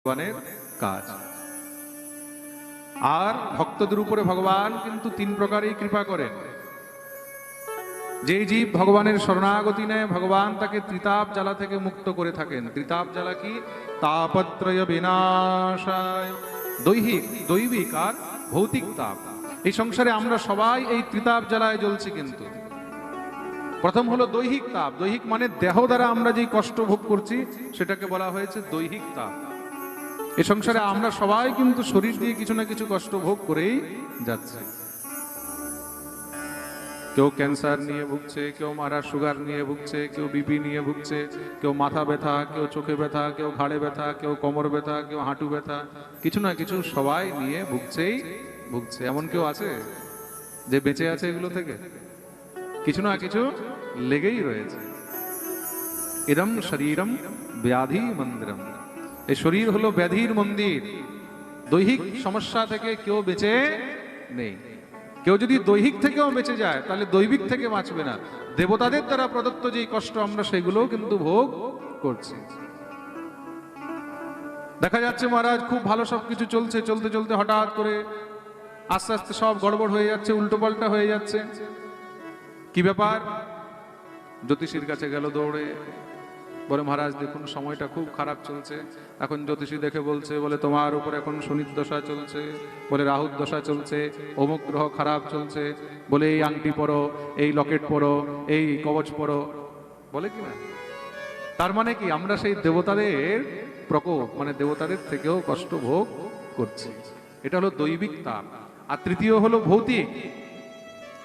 ভগবানের কাজ। আর ভক্তদের উপরে ভগবান কিন্তু তিন প্রকারেই কৃপা করেন। যে জীব ভগবানের শরণাগতি নেয়, ভগবান তাকে ত্রিতাপ জ্বালা থেকে মুক্ত করে থাকেন। ত্রিতাপ জ্বালা কি? তাপত্রয় বিনাশায়। দৈবিক আর ভৌতিক তাপ। এই সংসারে আমরা সবাই এই ত্রিতাপ জ্বালায় জ্বলছি। কিন্তু প্রথম হলো দৈহিক তাপ। দৈহিক মানে দেহ দ্বারা আমরা যে কষ্ট ভোগ করছি সেটাকে বলা হয়েছে দৈহিক তাপ। এই সংসারে আমরা সবাই কিন্তু শরীর দিয়ে কিছু না কিছু কষ্ট ভোগ করেই যাচ্ছে। কেউ ক্যান্সার নিয়ে ভুগছে, কেউ মারা সুগার নিয়ে ভুগছে, কেউ বিপি নিয়ে ভুগছে, কেউ মাথা ব্যথা, কেউ চোখে ব্যথা, কেউ ঘাড়ে ব্যথা, কেউ কোমর ব্যথা, কেউ হাঁটু ব্যথা, কিছু না কিছু সবাই নিয়ে ভুগছে। এমন কেউ আছে যে বেঁচে আছে এগুলো থেকে? কিছু না কিছু লেগেই রয়েছে। ইদম শরীরম ব্যাধি মন্দিরম। এই শরীর হলো ব্যাধির মন্দির। দৈহিক সমস্যা থেকে কেউ বেঁচে নেই। কেউ যদি দৈহিক থেকেও বেঁচে যায় তাহলে দৈবিক থেকে বাঁচবে না। দেবতাদের দ্বারা প্রদত্ত যে কষ্ট আমরা সেগুলোও কিন্তু ভোগ করছি। দেখা যাচ্ছে মহারাজ খুব ভালো সবকিছু চলছে, চলতে চলতে হঠাৎ করে আস্তে আস্তে সব গড়বড় হয়ে যাচ্ছে, উল্টো পাল্টা হয়ে যাচ্ছে। কি ব্যাপার? জ্যোতিষীর কাছে গেল দৌড়ে, বলে মহারাজ দেখুন সময়টা খুব খারাপ চলছে। এখন জ্যোতিষী দেখে বলছে, বলে তোমার উপর এখন শনির দশা চলছে, বলে রাহুর দশা চলছে, অমুক গ্রহ খারাপ চলছে, বলে এই আংটি পরো, এই লকেট পরো, এই কবচ পরো, বলে কি না? তার মানে কি আমরা সেই দেবতাদের প্রকোপ, মানে দেবতাদের থেকেও কষ্ট ভোগ করছি। এটা হলো দৈবিক তাপ। আর তৃতীয় হলো ভৌতিক।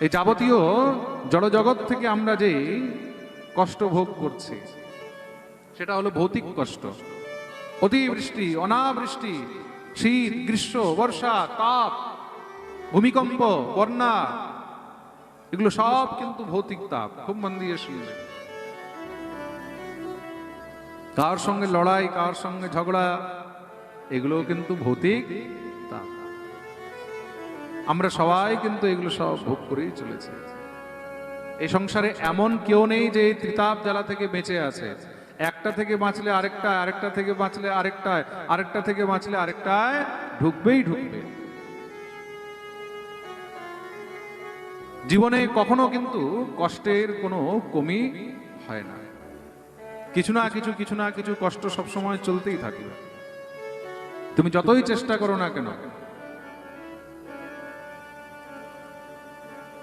এই যাবতীয় জড়জগৎ থেকে আমরা যে কষ্ট ভোগ করছি সেটা হলো ভৌতিক কষ্ট। অতিবৃষ্টি, অনাবৃষ্টি, শীত, গ্রীষ্ম, বর্ষা, তাপ, ভূমিকম্প, বন্যা, এগুলো সব কিন্তু ভৌতিক তাপ। খুব মন দিয়ে শুনবে। কার সঙ্গে লড়াই, কার সঙ্গে ঝগড়া, এগুলো কিন্তু ভৌতিক তাপ। আমরা সবাই কিন্তু এগুলো সব ভোগ করেই চলেছি। এই সংসারে এমন কেউ নেই যে এই ত্রিতাপ জ্বালা থেকে বেঁচে আছে। একটা থেকে বাঁচলে আরেকটা, আরেকটা থেকে বাঁচলে আরেকটা, আরেকটা থেকে বাঁচলে আরেকটায় ঢুকবেই ঢুকবে। জীবনে কখনো কিন্তু কষ্টের কোনো কমি হয় না। কিছু না কিছু কিছু না কিছু কষ্ট সবসময় চলতেই থাকবে। তুমি যতই চেষ্টা করো না কেন।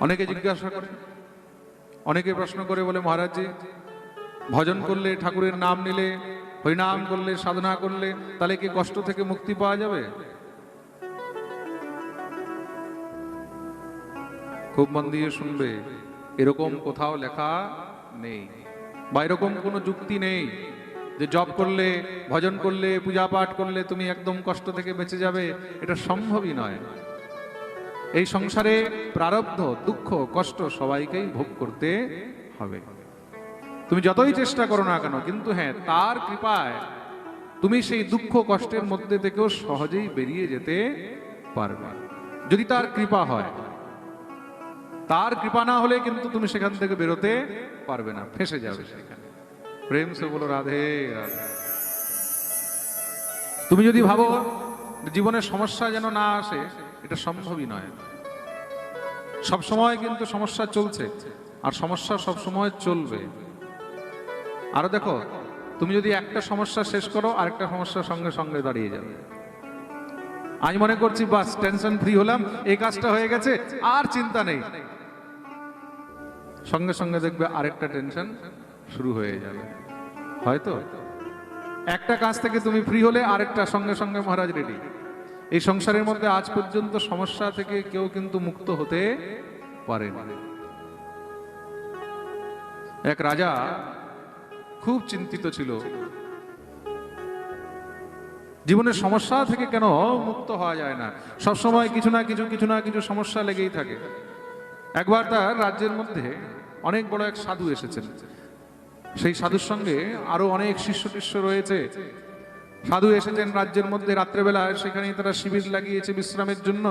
অনেকে জিজ্ঞাসা করে, অনেকে প্রশ্ন করে, বলে মহারাজজি ভজন করলে, ঠাকুরের নাম নিলে, হরিনাম করলে, সাধনা করলে তাহলে কি কষ্ট থেকে মুক্তি পাওয়া যাবে? খুব মন দিয়ে শুনবে। এরকম কোথাও লেখা নেই বা এরকম কোনো যুক্তি নেই যে জপ করলে, ভজন করলে, পূজা পাঠ করলে তুমি একদম কষ্ট থেকে বেঁচে যাবে। এটা সম্ভবই নয়। এই সংসারে প্রারব্ধ, দুঃখ, কষ্ট সবাইকেই ভোগ করতে হবে। তুমি যতই চেষ্টা করো না কেন, কিন্তু হ্যাঁ, তার কৃপায় তুমি সেই দুঃখ কষ্টের মধ্যে থেকেও সহজেই বেরিয়ে যেতে পারবে, যদি তার কৃপা হয়। তার কৃপা না হলে কিন্তু তুমি সেখান থেকে বেরোতে পারবে না, ফেঁসে যাবে সেখানে। প্রেম সে বলো রাধে রাধে। তুমি যদি ভাবো জীবনের সমস্যা যেন না আসে, এটা সম্ভবই নয়। সবসময় কিন্তু সমস্যা চলছে, আর সমস্যা সবসময় চলবে। আরো দেখো, তুমি যদি একটা সমস্যা শেষ করো, আরেকটা সমস্যার সঙ্গে সঙ্গে দাঁড়িয়ে যাবে। আমি মনে করছি বাস টেনশন ফ্রি হলাম, এই কাজটা হয়ে গেছে, আর চিন্তা নেই। সঙ্গে সঙ্গে দেখবে আরেকটা টেনশন শুরু হয়ে যাবে। হয়তো একটা কাজ থেকে তুমি ফ্রি হলে আরেকটা সঙ্গে সঙ্গে মহারাজ রেডি। এই সংসারের মধ্যে আজ পর্যন্ত সমস্যা থেকে কেউ কিন্তু মুক্ত হতে পারেনি। এক রাজা খুব চিন্তিত ছিল, জীবনের সমস্যা থেকে কেন মুক্ত হওয়া যায় না। সবসময় কিছু না কিছু কিছু না কিছু সমস্যা লেগেই থাকে। একবার তার রাজ্যের মধ্যে অনেক বড় এক সাধু এসেছেন। সেই সাধুর সঙ্গে আরো অনেক শিষ্য টিষ্য রয়েছে। সাধু এসেছেন রাজ্যের মধ্যে রাত্রেবেলা, সেখানে তারা শিবির লাগিয়েছে বিশ্রামের জন্য।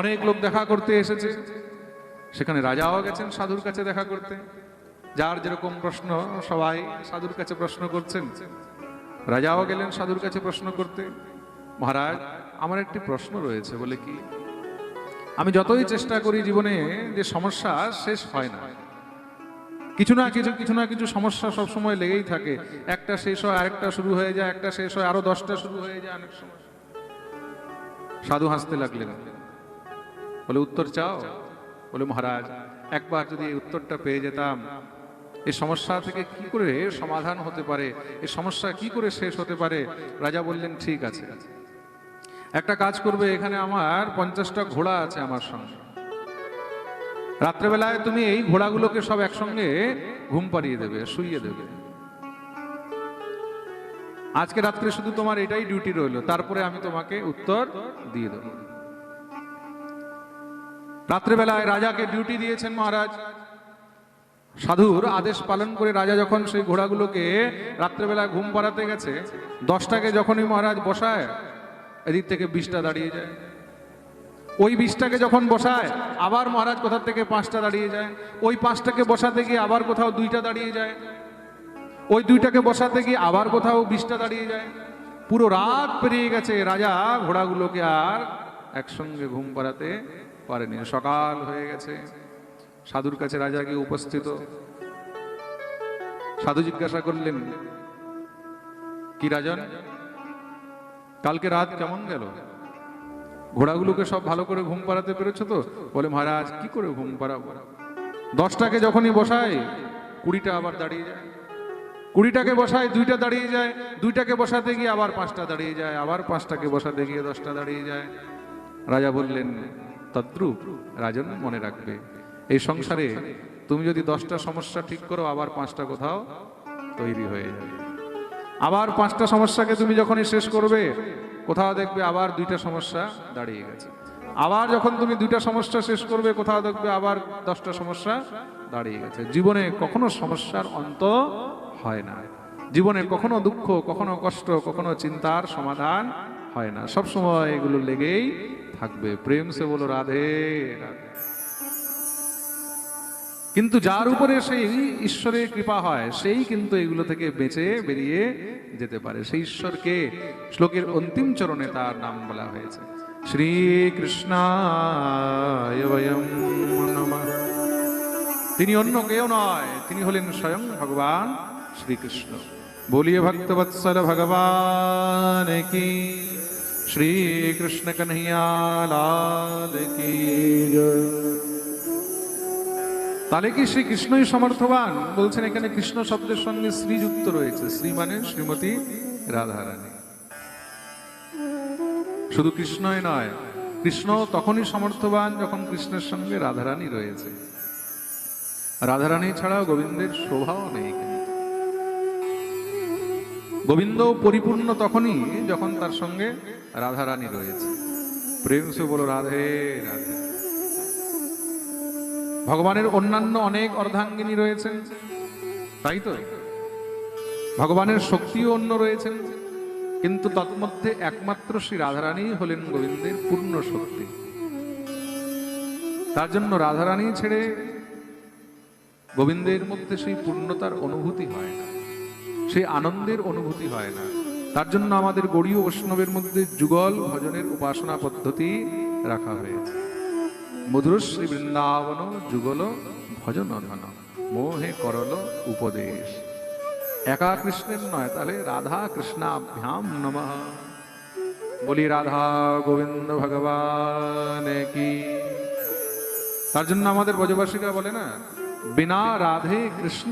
অনেক লোক দেখা করতে এসেছে। সেখানে রাজাও গেছেন সাধুর কাছে দেখা করতে। যার যেরকম প্রশ্ন সবাই সাধুর কাছে প্রশ্ন করছেন। রাজাও গেলেন সাধুর কাছে প্রশ্ন করতে। মহারাজ, আমার একটি প্রশ্ন রয়েছে। বলে কি? আমি যতই চেষ্টা করি জীবনে যে সমস্যা শেষ হয় না, কিছু না কিছু সমস্যা সব সময় লেগেই থাকে। একটা শেষ হয় আরেকটা শুরু হয়ে যায়, একটা শেষ হয় আরো 10টা শুরু হয়ে যায় অনেক সময়। সাধু হাসতে লাগলেন, বলে উত্তর চাও? বলে মহারাজ, একবার যদি এই উত্তরটা পেয়ে যেতাম, এই সমস্যা থেকে কি করে সমাধান হতে পারে, এই সমস্যা কি করে শেষ হতে পারে। রাজা বললেন ঠিক আছে, একটা কাজ করবে, এখানে আমার 50টা ঘোড়া আছে আমার সঙ্গে। রাত্রেবেলায় তুমি এই ঘোড়াগুলোকে সব একসঙ্গে ঘুম পাড়িয়ে দেবে, শুইয়ে দেবে। আজকে রাত্রে শুধু তোমার এটাই ডিউটি রইল, তারপরে আমি তোমাকে উত্তর দিয়ে দেব। রাত্রেবেলায় রাজাকে ডিউটি দিয়েছেন মহারাজ। সাধুর আদেশ পালন করে রাজা যখন সেই ঘোড়াগুলোকে রাত্রেবেলায় ঘুম পাড়াতে গেছে, 10টাকে যখনই মহারাজ বসায়, এদিক থেকে 20টা দাঁড়িয়ে যায়। ওই 20টাকে যখন বসায়, আবার মহারাজ কোথা থেকে 5টা দাঁড়িয়ে যায়। ওই 5টাকে বসাতে গিয়ে আবার কোথাও 2টা দাঁড়িয়ে যায়। ওই 2টাকে বসাতে গিয়ে আবার কোথাও 20টা দাঁড়িয়ে যায়। পুরো রাত পেরিয়ে গেছে, রাজা ঘোড়াগুলোকে আর একসঙ্গে ঘুম পাড়াতে পারেনি। সকাল হয়ে গেছে, সাধুর কাছে রাজা গিয়ে উপস্থিত। সাধু জিজ্ঞাসা করলেন, কি রাজন, কালকে রাত কেমন গেল? ঘোড়াগুলোকে সব ভালো করে ঘুম পাড়াতে পেরেছো তো? বলে মহারাজ, কি করে ঘুম পাড়াবো? 10টাকে যখনই বসায় 20টা আবার দাঁড়িয়ে যায়। 20টাকে বসায় 2টা দাঁড়িয়ে যায়। 2টাকে বসাতে গিয়ে আবার 5টা দাঁড়িয়ে যায়। আবার 5টাকে বসাতে গিয়ে 10টা দাঁড়িয়ে যায়। রাজা বললেন, তদ্রূপ রাজন মনে রাখবে, এই সংসারে তুমি যদি 10টা সমস্যা ঠিক করো, আবার 5টা কোথাও তৈরি হয়ে যাবে। আবার 5টা সমস্যাকে তুমি যখনই শেষ করবে, কোথাও দেখবে আবার 2টা সমস্যা দাঁড়িয়ে গেছে। আবার যখন তুমি 2টা সমস্যা শেষ করবে, কোথাও দেখবে আবার 10টা সমস্যা দাঁড়িয়ে গেছে। জীবনে কখনো সমস্যার অন্ত হয় না। জীবনে কখনো দুঃখ, কখনো কষ্ট, কখনো চিন্তার সমাধান হয় না। সব সময় এগুলো লেগেই থাকবে। প্রেম সে বলো রাধে রাধে। কিন্তু যার উপরে সেই ঈশ্বরের কৃপা হয়, সেই কিন্তু এগুলো থেকে বেঁচে বেরিয়ে যেতে পারে। সেই ঈশ্বরকে শ্লোকের অন্তিম চরণে তার নাম বলা হয়েছে, শ্রীকৃষ্ণায় বয়ং নমঃ। তিনি অন্য কেউ নয়, তিনি হলেন স্বয়ং ভগবান শ্রীকৃষ্ণ। বলিয়ে ভক্তবৎসল ভগবান কি, শ্রীকৃষ্ণ কন্হैया लाल की जय। তাহলে কি শ্রীকৃষ্ণই সমর্থবান? বলছেন এখানে কৃষ্ণ শব্দের সঙ্গে শ্রীযুক্ত রয়েছে। শ্রী মানে শ্রীমতী রাধারানী। শুধু কৃষ্ণই নয়, কৃষ্ণ তখনই সমর্থবান যখন কৃষ্ণের সঙ্গে রাধারানী রয়েছে। রাধারানী ছাড়াও গোবিন্দের শোভাও নেই। গোবিন্দ পরিপূর্ণ তখনই যখন তার সঙ্গে রাধারানী রয়েছে। প্রেম সে বলো রাধে রাধে। ভগবানের অন্যান্য অনেক অর্ধাঙ্গিনী রয়েছেন, তাই তো? ভগবানের শক্তিও অন্য রয়েছেন, কিন্তু তন্মধ্যে একমাত্র শ্রী রাধারানী হলেন গোবিন্দের পূর্ণ শক্তি। তার জন্য রাধারানী ছেড়ে গোবিন্দের মধ্যে সেই পূর্ণতার অনুভূতি হয় না, সেই আনন্দের অনুভূতি হয় না। তার জন্য আমাদের গৌড়ীয় বৈষ্ণবের মধ্যে যুগল ভজনের উপাসনা পদ্ধতি রাখা হয়েছে। মধুরশ্রী বৃন্দাবন যুগল ভজন ধন, মোহে করল উপদেশ। একা কৃষ্ণের নয়, তাহলে রাধা কৃষ্ণাভ্যাম নমঃ। বলি রাধা গোবিন্দ ভগবান কি। তার জন্য আমাদের ব্রজবাসীরা বলে না, বিনা রাধে কৃষ্ণ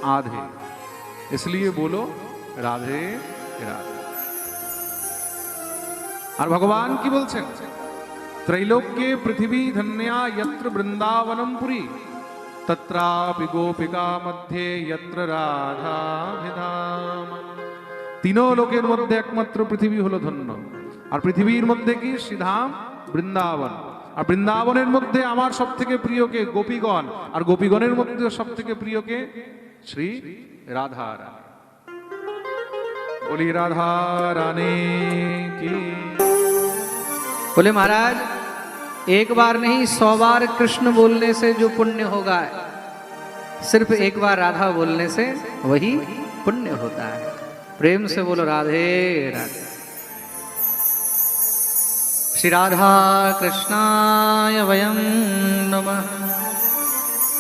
आधे, इसलिए बोलो राधे राधे। और भगवान की बोलছেন, त्रैलोक्ये पृथ्वी धन्या यत्र वृंदावनम पुरी, तत्रापि गोपिका मध्ये यत्र राधा विधाम। तीनों लोकेर मध्य एकमात्र पृथ्वी हलो धन्य, और पृथ्वीर मध्य की श्रीधाम বৃন্দাবন। আর বৃন্দাবনের মধ্যে আমার সবথেকে প্রিয়কে গোপীগণ, আর গোপীগণের মধ্যে সবথেকে প্রিয়কে শ্রী রাধা রানী। बोली राधा रानी की। बोले महाराज, एक बार नहीं 100 बार कृष्ण बोलने से जो पुण्य होगा, सिर्फ एक बार राधा बोलने से वही पुण्य होता है। प्रेम से बोलो राधे राधे। श्री राधा कृष्णाय वयं नमः।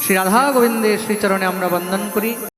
श्री राधा गोविंदे श्री चरणे আমরা বন্দন করি।